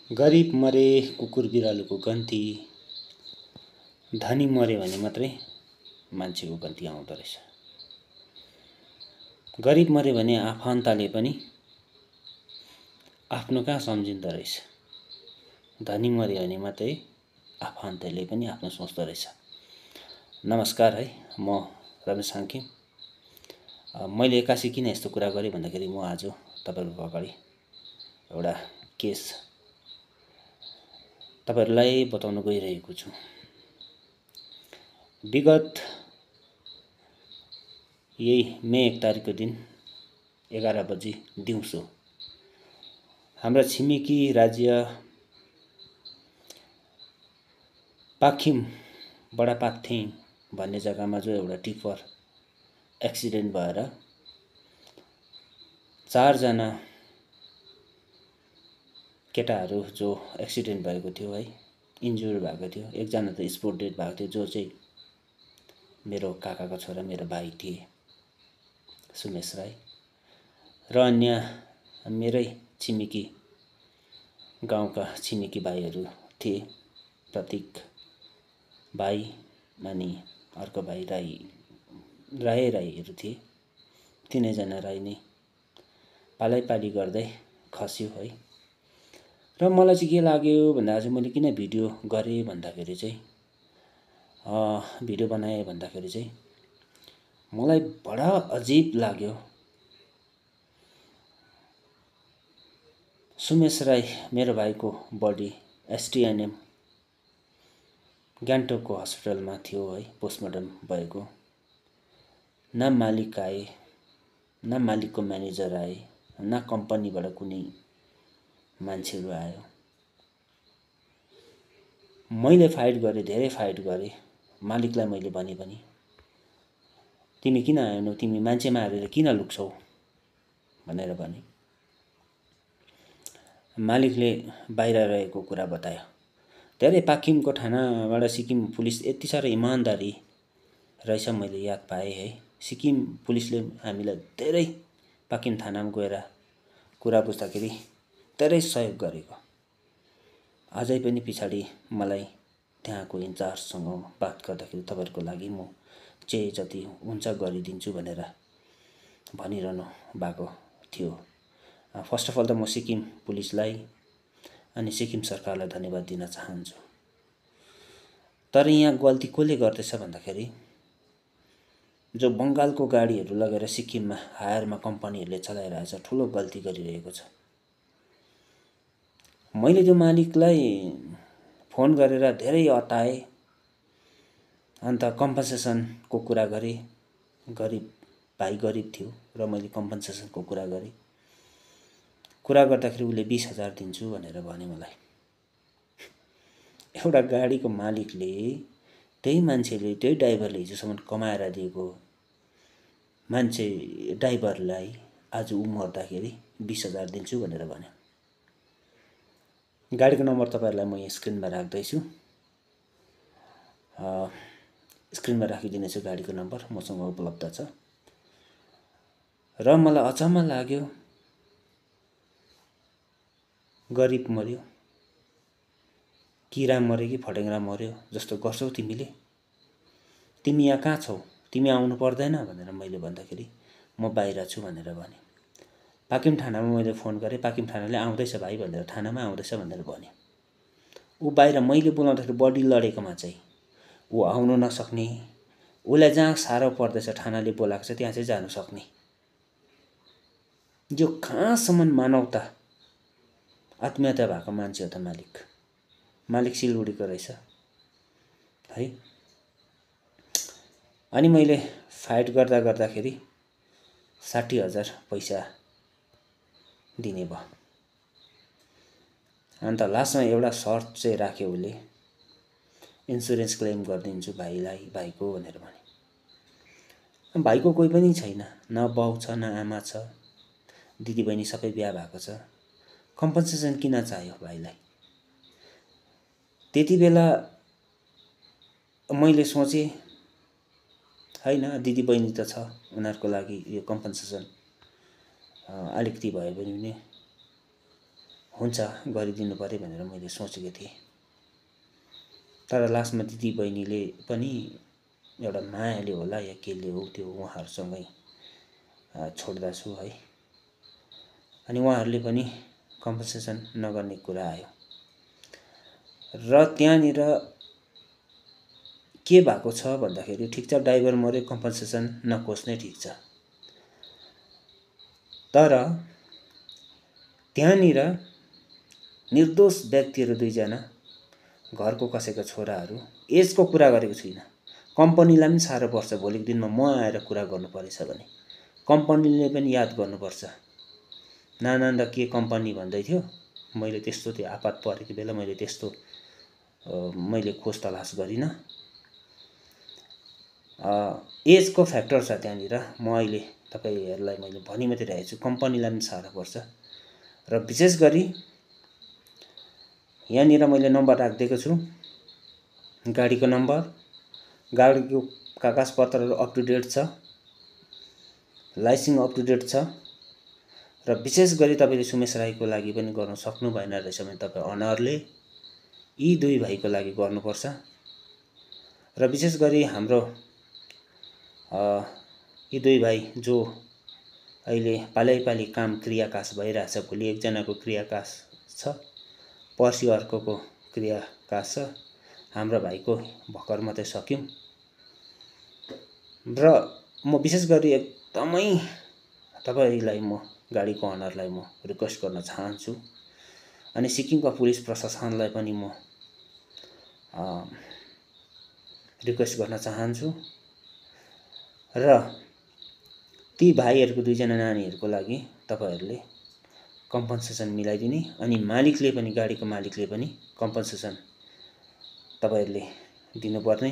गरिब मरे कुकुर बिरालोको गन्ती, धनी मर्यो भने मात्रै मान्छेको गन्ती आउँदो रहेछ। गरिब मर्यो भने आफन्तले पनि आफ्नो कहाँ सम्झिँदो रहेछ। धनी मर्यो भने मात्रै आफन्तले पनि आफ्नो सोच्दो रहेछ। नमस्कार है, म रमेश साङ्के। मैले एक्कासी किन यस्तो कुरा गरेँ भन्दाखेरि म आज तपाईहरुको अगाडि एउटा केस तपाईहरुलाई बताउन गइरहेको छु। विगत यही मे 1 तारिकको दिन 11 बजी दिउँसो हाम्रा छिमेकी राज्य पाखिम बडापाथेङ भन्ने जग्गामा जो एउटा टिप्पर एक्सिडेन्ट भएर 4 जना केटाहरू जो एक्सिडेन्ट भएको थियो है, इन्जुर भएको थियो। एकजना त स्पोट डेड भएको थियो, जो चाहिँ मेरो काकाको छोरा, मेरो भाइ थिए, सुमेश राई। र अन्य मेरै छिमेकी गाउँका छिमेकी भाइहरू थिए। प्रतीक भाइ अनि अर्को भाइ राईहरू थिए। तीनैजना राई नै पालैपाली गर्दै खस्यो है। र मलाई चाहिँ के लाग्यो भन्दा चाहिँ मैले किन भिडियो गरेँ भन्दाखेरि चाहिँ भिडियो बनाएँ भन्दाखेरि चाहिँ मलाई बडा अजीब लाग्यो। सुमेश राई मेरो भाइको बडी एसटीएनएम गान्तोकको हस्पिटलमा थियो है, पोस्टमार्टम भएको। न मालिक आए, न मालिकको म्यानेजर आए, न कम्पनीबाट कुनै मान्छेहरू आयो। मैले फाइट गरेँ, धेरै फाइट गरेँ। मालिकलाई मैले भने पनि तिमी किन आएनौ, तिमी मान्छे मारेर किन लुक्छौ भनेर भने। मालिकले बाहिर रहेको कुरा बतायो। धेरै पाखिमको थानाबाट सिक्किम पुलिस यति साह्रो इमानदारी रहेछ मैले याद पाएँ है। सिक्किम पुलिसले हामीलाई धेरै पाखिम थानामा गएर कुरा बुझ्दाखेरि धेरै सहयोग गरेको। अझै पनि पछाडि मलाई त्यहाँको इन्चार्जसँग बात गर्दाखेरि तपाईहरुको लागि म जे जति हुन्छ गरिदिन्छु भनेर भनिरहनु भएको थियो। फर्स्ट अफ अल त म सिक्किम पुलिसलाई अनि सिक्किम सरकारलाई धन्यवाद दिन चाहन्छु। तर यहाँ गल्ती कसले गर्दैछ भन्दाखेरि जो बंगालको गाडीहरू लगेर सिक्किममा हायरमा कम्पनीहरूले चलाइरहेछ, ठुलो गल्ती गरिरहेको छ। मैले त्यो मालिकलाई फोन गरेर धेरै अताए, अन्त कम्पनसेसनको कुरा गरेँ। भाइ गरिब थियो र मैले कम्पनसेसनको कुरा गरेँ। कुरा गर्दाखेरि उले 20,000 दिन्छु भनेर भने मलाई। एउटा गाडीको मालिकले त्यही मान्छेले, त्यही ड्राइभरले हिजोसम्म कमाएर दिएको मान्छे ड्राइभरलाई आज उ मर्दाखेरि 20,000 दिन्छु भनेर भन्यो। गाडीको नम्बर तपाईहरुलाई म यहाँ स्क्रिनमा राख्दै छु। स्क्रिनमा राखिदिनेछु गाडीको नम्बर, मसँग उपलब्ध छ। र मलाई अचम्म लाग्यो, गरिब मर्यो, किरा मर्यो कि फटेङ्ग्रा मर्यो जस्तो गर्छौ तिमीले? तिमी यहाँ कहाँ छौ? तिमी आउनु पर्दैन भनेर मैले भन्दाखेरि म बाहिर छु भनेर भने। पाखिम थानामा मैले फोन गरेँ, पाखिम थानाले आउँदैछ भाइ भनेर, थानामा आउँदैछ भनेर भन्यो। उ बाहिर मैले बोलाउँदाखेरि बडी लडेकोमा चाहिँ उ आउन नसक्ने, उलाई जहाँ साह्रो पर्दैछ थानाले बोलाएको छ त्यहाँ चाहिँ जान सक्ने। यो कहाँसम्म मानवता, आत्मीयता भएको मान्छे हो त मालिक। मालिक सिलगढीको रहेछ है। अनि मैले फाइट गर्दाखेरि 60,000 पैसा दिने भयो। अन्त लास्टमा एउटा शर्त चाहिँ राख्यो उले, इन्स्योरेन्स क्लेम गरिदिन्छु भाइको भनेर भने। भाइको कोही पनि छैन, न बाउ छ, न आमा छ, दिदीबहिनी सबै बिहा भएको छ। कम्पनसेसन किन चाहियो भाइलाई? त्यति बेला मैले सोचे हैन, दिदीबहिनी त छ, उनीहरुको लागि यो कम्पनसेसन अलिकति भए पनि हुन्छ गरिदिनु पर्यो भनेर मैले सोचेको थिएँ। तर लास्टमा दिदी बहिनीले पनि एउटा मायाले होला या केले हो त्यो उहाँहरूसँगै छोड्दा छु है। अनि उहाँहरूले पनि कम्पनसेसन नगर्ने कुरा आयो र त्यहाँनिर के भएको छ भन्दाखेरि ठिक छ ड्राइभर मर्यो कम्पनसेसन नखोज्ने ठिक छ, तर त्यहाँनिर निर्दोष व्यक्तिहरू दुईजना घरको कसैका छोराहरू एजको कुरा गरेको छुइनँ। कम्पनीलाई पनि साह्रो पर्छ भोलिको दिनमा म आएर कुरा गर्नु परेछ भने कम्पनीले पनि याद गर्नुपर्छ। नानान्दा के कम्पनी भन्दै थियो, मैले त्यस्तो त्यो आपत परेको बेला मैले त्यस्तो मैले खोज तलास गरिनँ। एजको फ्याक्टर छ त्यहाँनिर। म अहिले तपाईहरुलाई मैले भनि मात्रै रहेको छु कम्पनीलाई पनि साह्रो पर्छ र विशेष गरी यहाँनिर मैले नम्बर राखिदिएको छु, गाडीको नम्बर, गाडीको कागजपत्रहरू अप टु डेट छ, लाइसेन्स अप टु डेट छ र विशेष गरी तपाईले सुमेश राईको लागि पनि गर्न सक्नु भएन रहेछ भने तपाई अनरले यी दुई भाइको लागि गर्नुपर्छ। र विशेष गरी हाम्रो यी दुई भाइ जो अहिले पालैपाली काम क्रियाकाश भइरहेछ, भोलि एकजनाको क्रियाकाश छ, पर्सि अर्कोको क्रियाकाश छ, हाम्रो भाइको भर्खर मात्रै सक्यौं र म विशेष गरी एकदमै तपाईलाई म गाडीको अनरलाई म रिक्वेस्ट गर्न चाहन्छु अनि सिक्किमका पुलिस प्रशासनलाई पनि म रिक्वेस्ट गर्न चाहन्छु र ती भाइहरुको दुईजना नानीहरुको लागि तपाईहरुले कम्पनसेसन मिलाइदिने अनि मालिकले पनि गाडीको मालिकले पनि कम्पनसेसन तपाईहरुले दिनुपर्ने।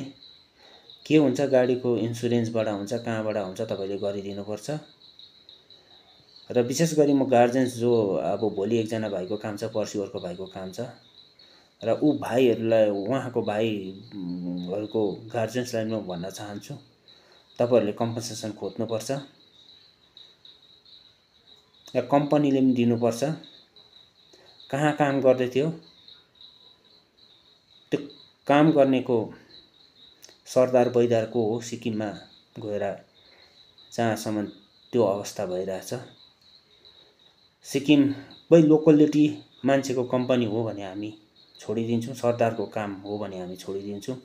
के हुन्छ गाडीको इन्स्योरेन्सबाट हुन्छ कहाँबाट हुन्छ तपाईले गरिदिनु पर्छ। र विशेष गरी म गार्जियन्स जो अब भोलि एकजना भाइको काम छ, पर्सि अर्को भाइको काम छ र ऊ भाइहरुलाई उहाँको भाइहरुको गार्जियन्सलाई म भन्न चाहन्छु तपाईहरुले कम्पनसेसन खोज्नुपर्छ र कम्पनीले पनि दिनुपर्छ। कहाँ काम गर्दै थियो त्यो काम गर्नेको सरदार बैदार को हो, सिक्किममा गएर जहाँसम्म त्यो अवस्था भइरहेछ, सिक्किमकै लोकलिटी मान्छेको कम्पनी हो भने हामी छोडिदिन्छौं, सरदारको काम हो भने हामी छोडिदिन्छौं।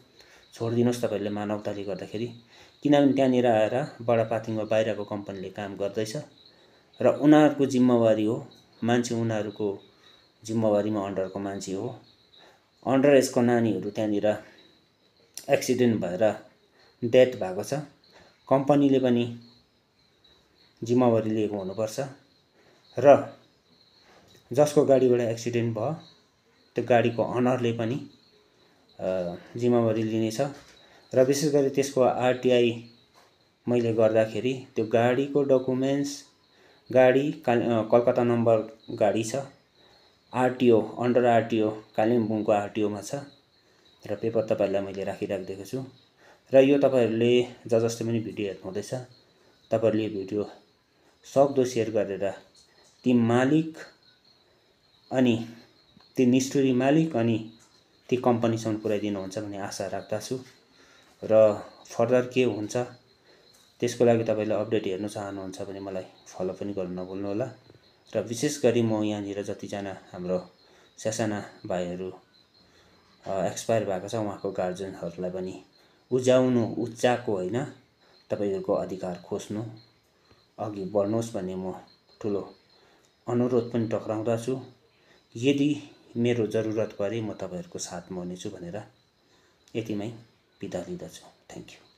छोडिदिनुस् तपाईहरुले मानवताले गर्दाखेरि, किनभने त्यहाँनिर आएर बडापाथिङमा बाहिरको कम्पनीले काम गर्दैछ र उनीहरुको जिम्मेवारी हो, मान्छे उनीहरुको जिम्मेवारीमा अन्डरको मान्छे हो। अन्डर एजको नानीहरु त्यहाँनिर एक्सिडेन्ट भएर डेथ भएको छ, कम्पनीले पनि जिम्मेवारी लिएको हुनुपर्छ र जसको गाडीबाट एक्सिडेन्ट भयो त्यो गाडीको अनरले पनि जिम्मेवारी लिनेछ र विशेष गरी त्यसको आरटीआई मैले गर्दाखेरि त्यो गाडीको डकुमेन्ट्स, गाडी कलकत्ता नम्बर गाडी छ, आरटीओ अन्डर आरटीओ कालिम्पोङको आरटीओमा छ र पेपर तपाईहरुलाई मैले राखिदिएको छु र यो तपाईहरुले जसले पनि भिडियो हेर्नु हुँदैछ तपाईहरुले भिडियो सक्दो शेयर गरेर ती मालिक अनि ती निष्ठुरी मालिक अनि ती कम्पनीसम्म पुर्याइदिनुहुन्छ भन्ने आशा राख्दछु र फर्दर के हुन्छ त्यसको लागि तपाईले अपडेट हेर्न चाहनुहुन्छ भने मलाई फलो पनि गर्न नभुल्नु होला र विशेष गरी म यहाँनिर जतिजना हाम्रो सासाना भाइहरु एक्सपायर भएको छ उहाँको गार्जियनहरुलाई पनि उज्याउनु उच्चाको हैन, तपाईहरुको अधिकार खोज्नु अघि बढ्नुहोस् भन्ने म ठूलो अनुरोध पनि टक्राउँदछु। यदि मेरो जरुरत परे म तपाईहरुको साथमा हुनेछु भनेर यतिमै बिदा लिदछु। Thank you.